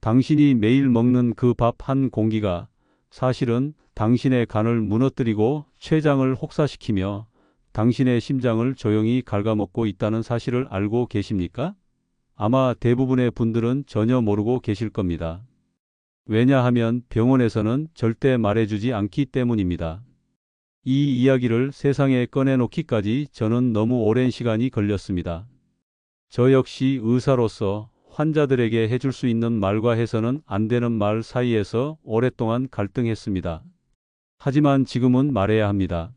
당신이 매일 먹는 그 밥 한 공기가 사실은 당신의 간을 무너뜨리고 췌장을 혹사시키며 당신의 심장을 조용히 갉아먹고 있다는 사실을 알고 계십니까? 아마 대부분의 분들은 전혀 모르고 계실 겁니다. 왜냐하면 병원에서는 절대 말해주지 않기 때문입니다. 이 이야기를 세상에 꺼내놓기까지 저는 너무 오랜 시간이 걸렸습니다. 저 역시 의사로서 환자들에게 해줄 수 있는 말과 해서는 안 되는 말 사이에서 오랫동안 갈등했습니다. 하지만 지금은 말해야 합니다.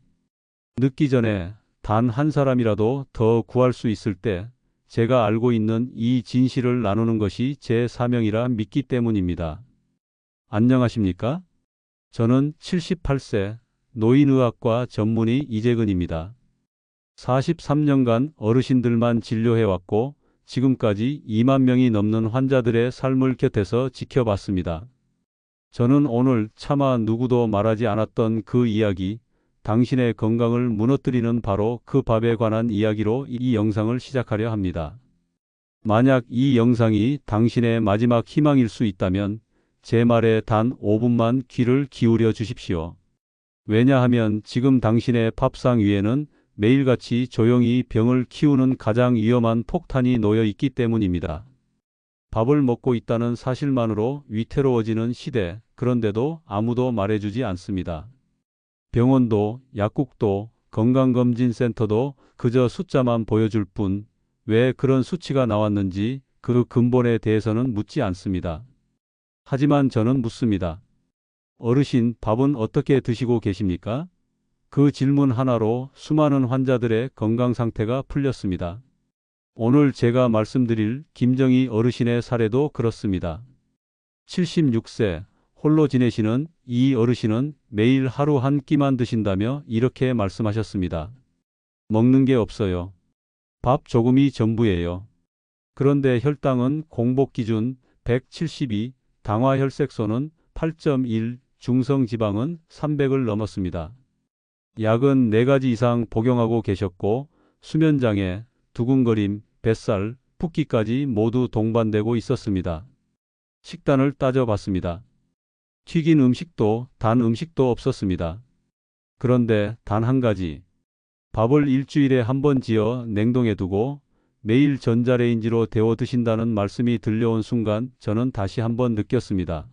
늦기 전에 단 한 사람이라도 더 구할 수 있을 때 제가 알고 있는 이 진실을 나누는 것이 제 사명이라 믿기 때문입니다. 안녕하십니까? 저는 78세 노인의학과 전문의 이재근입니다. 43년간 어르신들만 진료해왔고 지금까지 2만 명이 넘는 환자들의 삶을 곁에서 지켜봤습니다. 저는 오늘 차마 누구도 말하지 않았던 그 이야기, 당신의 건강을 무너뜨리는 바로 그 밥에 관한 이야기로 이 영상을 시작하려 합니다. 만약 이 영상이 당신의 마지막 희망일 수 있다면 제 말에 단 5분만 귀를 기울여 주십시오. 왜냐하면 지금 당신의 밥상 위에는 매일같이 조용히 병을 키우는 가장 위험한 폭탄이 놓여 있기 때문입니다. 밥을 먹고 있다는 사실만으로 위태로워지는 시대, 그런데도 아무도 말해주지 않습니다. 병원도, 약국도, 건강검진센터도 그저 숫자만 보여줄 뿐, 왜 그런 수치가 나왔는지 그 근본에 대해서는 묻지 않습니다. 하지만 저는 묻습니다. 어르신, 밥은 어떻게 드시고 계십니까? 그 질문 하나로 수많은 환자들의 건강 상태가 풀렸습니다. 오늘 제가 말씀드릴 김정희 어르신의 사례도 그렇습니다. 76세 홀로 지내시는 이 어르신은 매일 하루 한 끼만 드신다며 이렇게 말씀하셨습니다. 먹는 게 없어요. 밥 조금이 전부예요. 그런데 혈당은 공복 기준 172, 당화혈색소는 8.1, 중성지방은 300을 넘었습니다. 약은 4가지 이상 복용하고 계셨고 수면장애, 두근거림, 뱃살, 붓기까지 모두 동반되고 있었습니다. 식단을 따져봤습니다. 튀긴 음식도 단 음식도 없었습니다. 그런데 단 한 가지, 밥을 일주일에 한 번 지어 냉동해 두고 매일 전자레인지로 데워 드신다는 말씀이 들려온 순간 저는 다시 한번 느꼈습니다.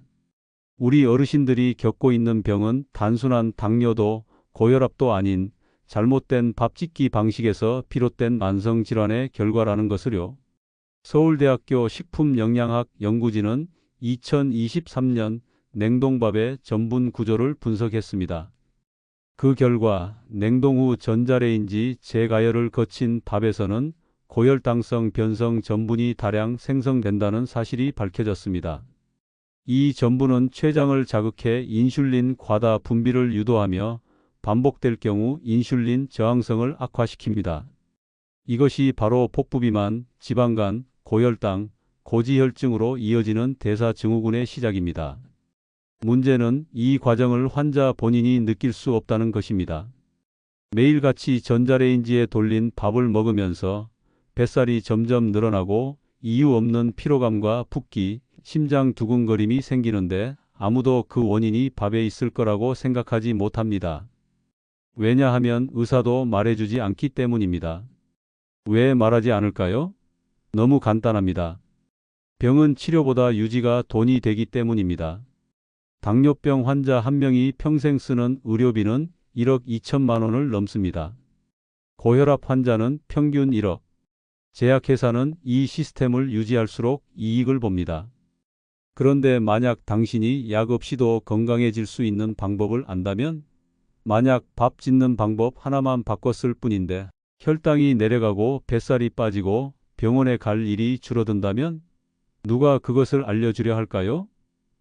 우리 어르신들이 겪고 있는 병은 단순한 당뇨도 고혈압도 아닌 잘못된 밥 짓기 방식에서 비롯된 만성질환의 결과라는 것을요. 서울대학교 식품영양학 연구진은 2023년 냉동밥의 전분 구조를 분석했습니다. 그 결과 냉동 후 전자레인지 재가열을 거친 밥에서는 고혈당성 변성 전분이 다량 생성된다는 사실이 밝혀졌습니다. 이 전분은 췌장을 자극해 인슐린 과다 분비를 유도하며 반복될 경우 인슐린 저항성을 악화시킵니다. 이것이 바로 복부비만, 지방간, 고혈당, 고지혈증으로 이어지는 대사증후군의 시작입니다. 문제는 이 과정을 환자 본인이 느낄 수 없다는 것입니다. 매일같이 전자레인지에 돌린 밥을 먹으면서 뱃살이 점점 늘어나고 이유 없는 피로감과 붓기, 심장 두근거림이 생기는데 아무도 그 원인이 밥에 있을 거라고 생각하지 못합니다. 왜냐하면 의사도 말해주지 않기 때문입니다. 왜 말하지 않을까요? 너무 간단합니다. 병은 치료보다 유지가 돈이 되기 때문입니다. 당뇨병 환자 한 명이 평생 쓰는 의료비는 1억 2천만 원을 넘습니다. 고혈압 환자는 평균 1억. 제약회사는 이 시스템을 유지할수록 이익을 봅니다. 그런데 만약 당신이 약 없이도 건강해질 수 있는 방법을 안다면, 만약 밥 짓는 방법 하나만 바꿨을 뿐인데 혈당이 내려가고 뱃살이 빠지고 병원에 갈 일이 줄어든다면 누가 그것을 알려주려 할까요?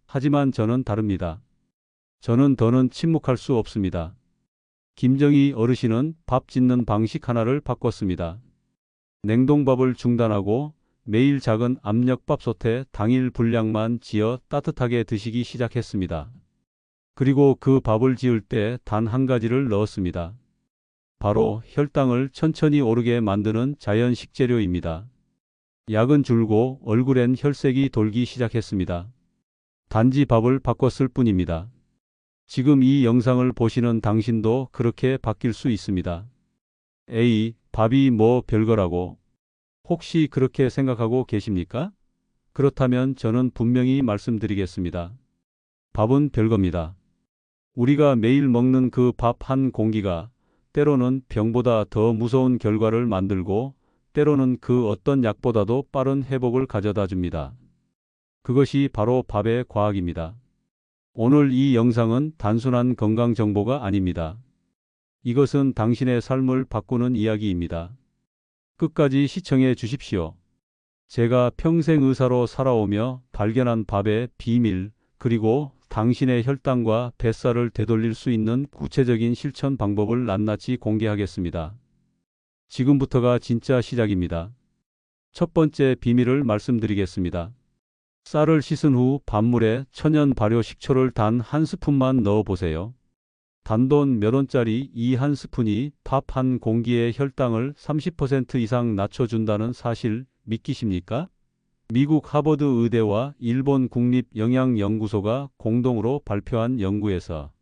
하지만 저는 다릅니다. 저는 더는 침묵할 수 없습니다. 김정희 어르신은 밥 짓는 방식 하나를 바꿨습니다. 냉동밥을 중단하고 매일 작은 압력밥솥에 당일 분량만 지어 따뜻하게 드시기 시작했습니다. 그리고 그 밥을 지을 때 단 한 가지를 넣었습니다. 바로 혈당을 천천히 오르게 만드는 자연 식재료입니다. 약은 줄고 얼굴엔 혈색이 돌기 시작했습니다. 단지 밥을 바꿨을 뿐입니다. 지금 이 영상을 보시는 당신도 그렇게 바뀔 수 있습니다. 에이, 밥이 뭐 별거라고. 혹시 그렇게 생각하고 계십니까? 그렇다면 저는 분명히 말씀드리겠습니다. 밥은 별겁니다. 우리가 매일 먹는 그 밥 한 공기가 때로는 병보다 더 무서운 결과를 만들고 때로는 그 어떤 약보다도 빠른 회복을 가져다 줍니다. 그것이 바로 밥의 과학입니다. 오늘 이 영상은 단순한 건강 정보가 아닙니다. 이것은 당신의 삶을 바꾸는 이야기입니다. 끝까지 시청해 주십시오. 제가 평생 의사로 살아오며 발견한 밥의 비밀, 그리고 당신의 혈당과 뱃살을 되돌릴 수 있는 구체적인 실천 방법을 낱낱이 공개하겠습니다. 지금부터가 진짜 시작입니다. 첫 번째 비밀을 말씀드리겠습니다. 쌀을 씻은 후 밥물에 천연 발효 식초를 단 한 스푼만 넣어 보세요. 단돈 몇 원짜리 이 한 스푼이 밥 한 공기의 혈당을 30% 이상 낮춰준다는 사실 믿기십니까? 미국 하버드 의대와 일본 국립영양연구소가 공동으로 발표한 연구에서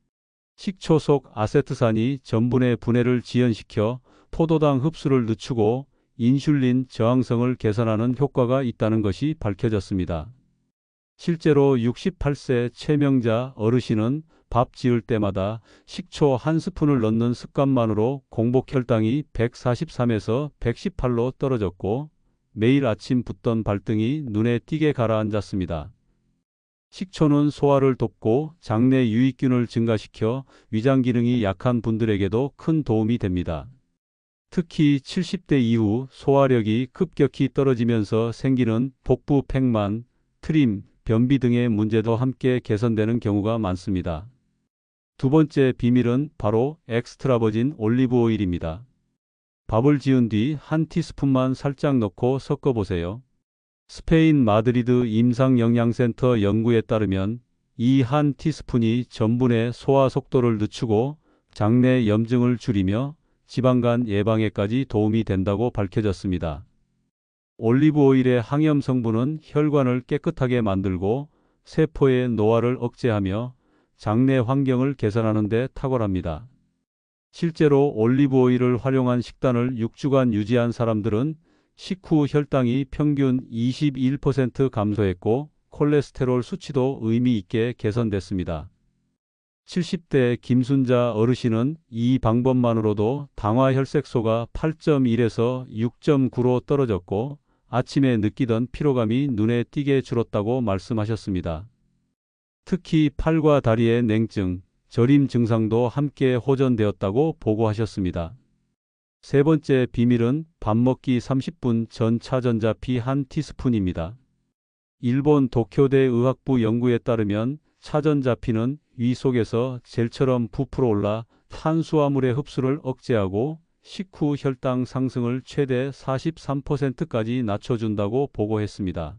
식초 속 아세트산이 전분의 분해를 지연시켜 포도당 흡수를 늦추고 인슐린 저항성을 개선하는 효과가 있다는 것이 밝혀졌습니다. 실제로 68세 최명자 어르신은 밥 지을 때마다 식초 한 스푼을 넣는 습관만으로 공복 혈당이 143에서 118로 떨어졌고 매일 아침 붓던 발등이 눈에 띄게 가라앉았습니다. 식초는 소화를 돕고 장내 유익균을 증가시켜 위장 기능이 약한 분들에게도 큰 도움이 됩니다. 특히 70대 이후 소화력이 급격히 떨어지면서 생기는 복부 팽만, 트림, 변비 등의 문제도 함께 개선되는 경우가 많습니다. 두 번째 비밀은 바로 엑스트라 버진 올리브 오일입니다. 밥을 지은 뒤 한 티스푼만 살짝 넣고 섞어보세요. 스페인 마드리드 임상영양센터 연구에 따르면 이 한 티스푼이 전분의 소화 속도를 늦추고 장내 염증을 줄이며 지방간 예방에까지 도움이 된다고 밝혀졌습니다. 올리브 오일의 항염 성분은 혈관을 깨끗하게 만들고 세포의 노화를 억제하며 장내 환경을 개선하는 데 탁월합니다. 실제로 올리브 오일을 활용한 식단을 6주간 유지한 사람들은 식후 혈당이 평균 21% 감소했고 콜레스테롤 수치도 의미 있게 개선됐습니다. 70대 김순자 어르신은 이 방법만으로도 당화 혈색소가 8.1에서 6.9로 떨어졌고 아침에 느끼던 피로감이 눈에 띄게 줄었다고 말씀하셨습니다. 특히 팔과 다리의 냉증, 저림 증상도 함께 호전되었다고 보고하셨습니다. 세 번째 비밀은 밥 먹기 30분 전 차전자피 한 티스푼입니다. 일본 도쿄대 의학부 연구에 따르면 차전자피는 위 속에서 젤처럼 부풀어 올라 탄수화물의 흡수를 억제하고 식후 혈당 상승을 최대 43%까지 낮춰준다고 보고했습니다.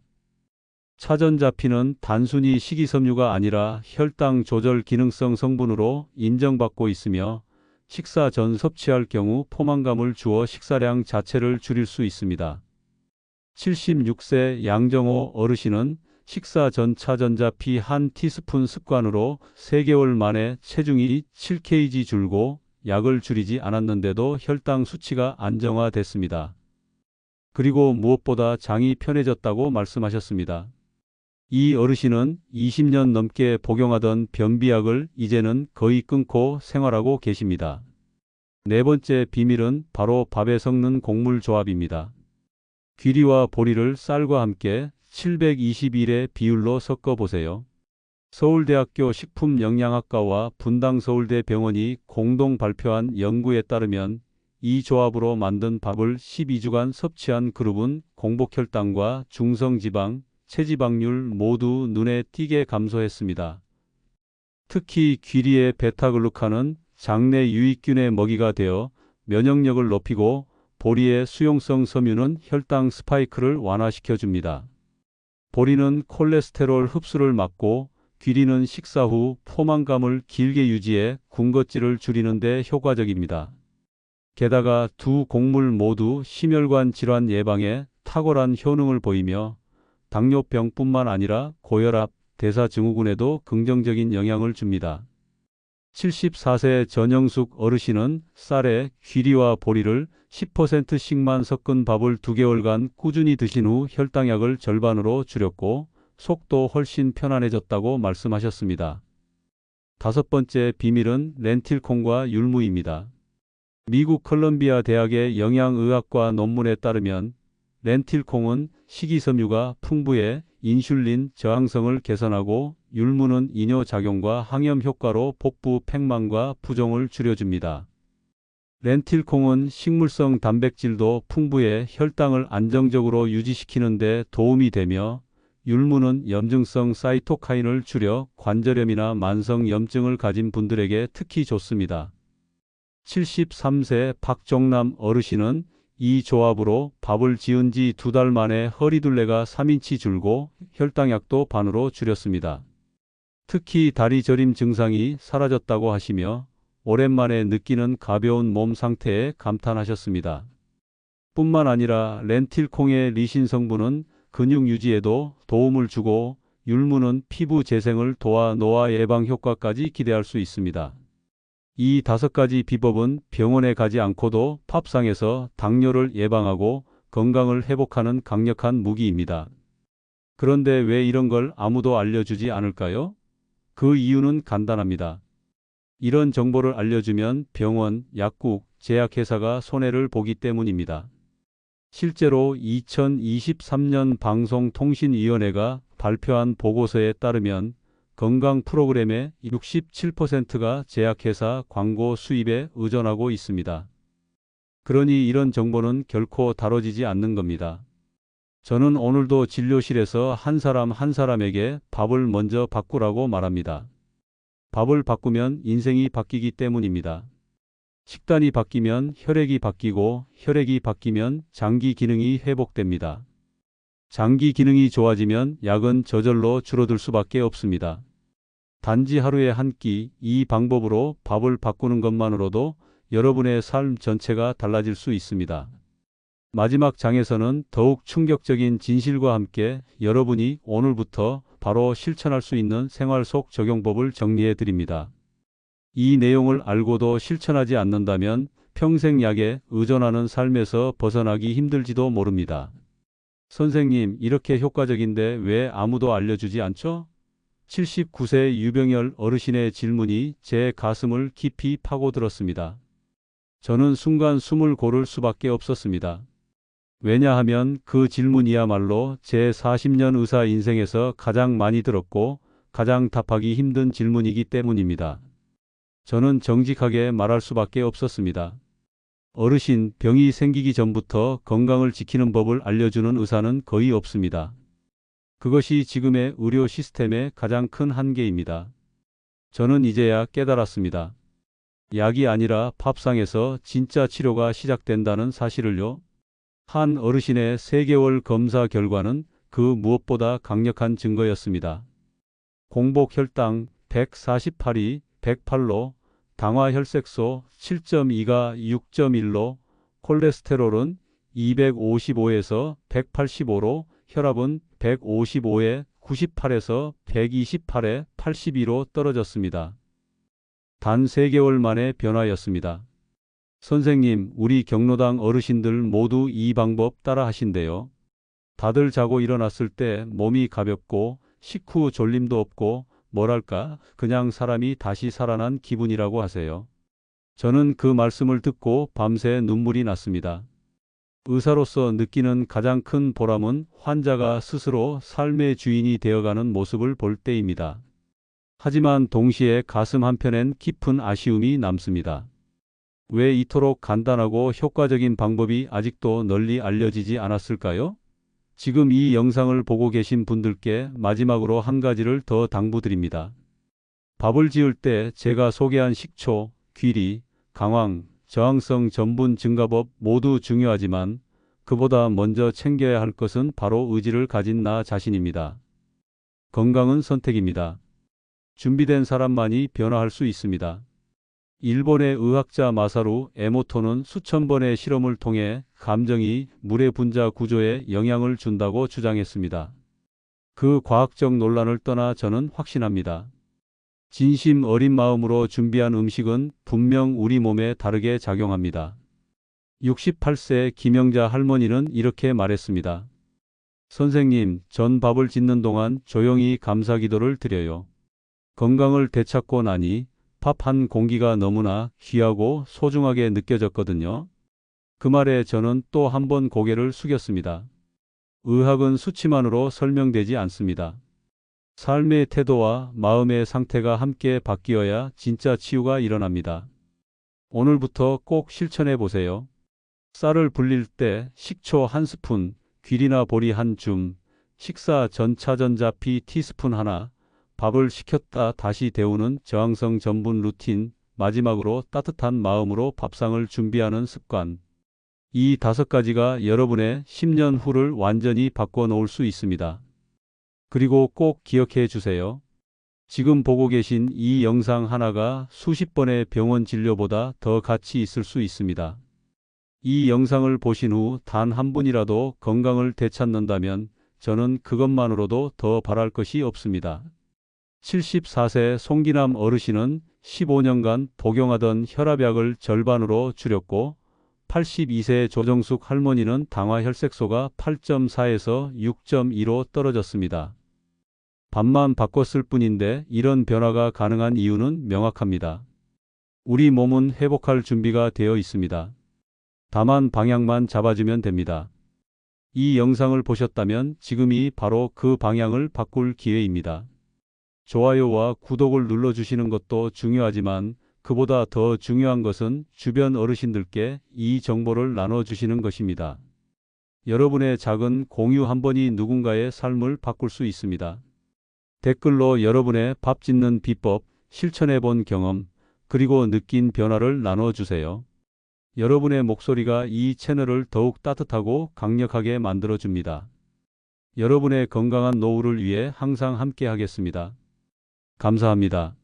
차전자피는 단순히 식이섬유가 아니라 혈당 조절 기능성 성분으로 인정받고 있으며 식사 전 섭취할 경우 포만감을 주어 식사량 자체를 줄일 수 있습니다. 76세 양정호 어르신은 식사 전 차전자피 한 티스푼 습관으로 3개월 만에 체중이 7kg 줄고 약을 줄이지 않았는데도 혈당 수치가 안정화됐습니다. 그리고 무엇보다 장이 편해졌다고 말씀하셨습니다. 이 어르신은 20년 넘게 복용하던 변비약을 이제는 거의 끊고 생활하고 계십니다. 네 번째 비밀은 바로 밥에 섞는 곡물 조합입니다. 귀리와 보리를 쌀과 함께 721의 비율로 섞어보세요. 서울대학교 식품영양학과와 분당서울대병원이 공동 발표한 연구에 따르면 이 조합으로 만든 밥을 12주간 섭취한 그룹은 공복혈당과 중성지방, 체지방률 모두 눈에 띄게 감소했습니다. 특히 귀리의 베타글루칸은 장내 유익균의 먹이가 되어 면역력을 높이고 보리의 수용성 섬유는 혈당 스파이크를 완화시켜줍니다. 보리는 콜레스테롤 흡수를 막고 귀리는 식사 후 포만감을 길게 유지해 군것질을 줄이는 데 효과적입니다. 게다가 두 곡물 모두 심혈관 질환 예방에 탁월한 효능을 보이며 당뇨병뿐만 아니라 고혈압, 대사증후군에도 긍정적인 영향을 줍니다. 74세 전영숙 어르신은 쌀에 귀리와 보리를 10%씩만 섞은 밥을 2개월간 꾸준히 드신 후 혈당약을 절반으로 줄였고 속도 훨씬 편안해졌다고 말씀하셨습니다. 다섯 번째 비밀은 렌틸콩과 율무입니다. 미국 컬럼비아 대학의 영양의학과 논문에 따르면 렌틸콩은 식이섬유가 풍부해 인슐린 저항성을 개선하고 율무는 이뇨작용과 항염 효과로 복부 팽만과 부종을 줄여줍니다. 렌틸콩은 식물성 단백질도 풍부해 혈당을 안정적으로 유지시키는 데 도움이 되며 율무는 염증성 사이토카인을 줄여 관절염이나 만성 염증을 가진 분들에게 특히 좋습니다. 73세 박종남 어르신은 이 조합으로 밥을 지은 지 2달 만에 허리둘레가 3인치 줄고 혈당약도 반으로 줄였습니다. 특히 다리 저림 증상이 사라졌다고 하시며 오랜만에 느끼는 가벼운 몸 상태에 감탄하셨습니다. 뿐만 아니라 렌틸콩의 리신 성분은 근육 유지에도 도움을 주고 율무는 피부 재생을 도와 노화 예방 효과까지 기대할 수 있습니다. 이 5가지 비법은 병원에 가지 않고도 밥상에서 당뇨를 예방하고 건강을 회복하는 강력한 무기입니다. 그런데 왜 이런 걸 아무도 알려주지 않을까요? 그 이유는 간단합니다. 이런 정보를 알려주면 병원, 약국, 제약회사가 손해를 보기 때문입니다. 실제로 2023년 방송통신위원회가 발표한 보고서에 따르면 건강 프로그램의 67%가 제약회사 광고 수입에 의존하고 있습니다. 그러니 이런 정보는 결코 다뤄지지 않는 겁니다. 저는 오늘도 진료실에서 한 사람 한 사람에게 밥을 먼저 바꾸라고 말합니다. 밥을 바꾸면 인생이 바뀌기 때문입니다. 식단이 바뀌면 혈액이 바뀌고 혈액이 바뀌면 장기 기능이 회복됩니다. 장기 기능이 좋아지면 약은 저절로 줄어들 수밖에 없습니다. 단지 하루에 한 끼, 이 방법으로 밥을 바꾸는 것만으로도 여러분의 삶 전체가 달라질 수 있습니다. 마지막 장에서는 더욱 충격적인 진실과 함께 여러분이 오늘부터 바로 실천할 수 있는 생활 속 적용법을 정리해 드립니다. 이 내용을 알고도 실천하지 않는다면 평생 약에 의존하는 삶에서 벗어나기 힘들지도 모릅니다. 선생님, 이렇게 효과적인데 왜 아무도 알려주지 않죠? 79세 유병열 어르신의 질문이 제 가슴을 깊이 파고들었습니다. 저는 순간 숨을 고를 수밖에 없었습니다. 왜냐하면 그 질문이야말로 제 40년 의사 인생에서 가장 많이 들었고 가장 답하기 힘든 질문이기 때문입니다. 저는 정직하게 말할 수밖에 없었습니다. 어르신, 병이 생기기 전부터 건강을 지키는 법을 알려주는 의사는 거의 없습니다. 그것이 지금의 의료 시스템의 가장 큰 한계입니다. 저는 이제야 깨달았습니다. 약이 아니라 밥상에서 진짜 치료가 시작된다는 사실을요. 한 어르신의 3개월 검사 결과는 그 무엇보다 강력한 증거였습니다. 공복 혈당 148이 108로, 당화 혈색소 7.2가 6.1로, 콜레스테롤은 255에서 185로, 혈압은 155에 98에서 128에 82로 떨어졌습니다. 단 3개월 만의 변화였습니다. 선생님, 우리 경로당 어르신들 모두 이 방법 따라 하신대요. 다들 자고 일어났을 때 몸이 가볍고 식후 졸림도 없고 뭐랄까 그냥 사람이 다시 살아난 기분이라고 하세요. 저는 그 말씀을 듣고 밤새 눈물이 났습니다. 의사로서 느끼는 가장 큰 보람은 환자가 스스로 삶의 주인이 되어가는 모습을 볼 때입니다. 하지만 동시에 가슴 한편엔 깊은 아쉬움이 남습니다. 왜 이토록 간단하고 효과적인 방법이 아직도 널리 알려지지 않았을까요? 지금 이 영상을 보고 계신 분들께 마지막으로 한 가지를 더 당부드립니다. 밥을 지을 때 제가 소개한 식초, 귀리, 강황, 저항성 전분 증가법 모두 중요하지만 그보다 먼저 챙겨야 할 것은 바로 의지를 가진 나 자신입니다. 건강은 선택입니다. 준비된 사람만이 변화할 수 있습니다. 일본의 의학자 마사루 에모토는 수천 번의 실험을 통해 감정이 물의 분자 구조에 영향을 준다고 주장했습니다. 그 과학적 논란을 떠나 저는 확신합니다. 진심 어린 마음으로 준비한 음식은 분명 우리 몸에 다르게 작용합니다. 68세 김영자 할머니는 이렇게 말했습니다. 선생님, 전 밥을 짓는 동안 조용히 감사 기도를 드려요. 건강을 되찾고 나니 밥 한 공기가 너무나 귀하고 소중하게 느껴졌거든요. 그 말에 저는 또 한 번 고개를 숙였습니다. 의학은 수치만으로 설명되지 않습니다. 삶의 태도와 마음의 상태가 함께 바뀌어야 진짜 치유가 일어납니다. 오늘부터 꼭 실천해 보세요. 쌀을 불릴 때 식초 한 스푼, 귀리나 보리 한 줌, 식사 전 차전자피 티스푼 하나, 밥을 식혔다 다시 데우는 저항성 전분 루틴, 마지막으로 따뜻한 마음으로 밥상을 준비하는 습관. 이 5가지가 여러분의 10년 후를 완전히 바꿔놓을 수 있습니다. 그리고 꼭 기억해 주세요. 지금 보고 계신 이 영상 하나가 수십 번의 병원 진료보다 더 가치 있을 수 있습니다. 이 영상을 보신 후 단 한 분이라도 건강을 되찾는다면 저는 그것만으로도 더 바랄 것이 없습니다. 74세 송기남 어르신은 15년간 복용하던 혈압약을 절반으로 줄였고 82세 조정숙 할머니는 당화혈색소가 8.4에서 6.2로 떨어졌습니다. 밥만 바꿨을 뿐인데 이런 변화가 가능한 이유는 명확합니다. 우리 몸은 회복할 준비가 되어 있습니다. 다만 방향만 잡아주면 됩니다. 이 영상을 보셨다면 지금이 바로 그 방향을 바꿀 기회입니다. 좋아요와 구독을 눌러주시는 것도 중요하지만 그보다 더 중요한 것은 주변 어르신들께 이 정보를 나눠주시는 것입니다. 여러분의 작은 공유 한 번이 누군가의 삶을 바꿀 수 있습니다. 댓글로 여러분의 밥 짓는 비법, 실천해 본 경험, 그리고 느낀 변화를 나눠주세요. 여러분의 목소리가 이 채널을 더욱 따뜻하고 강력하게 만들어줍니다. 여러분의 건강한 노후를 위해 항상 함께 하겠습니다. 감사합니다.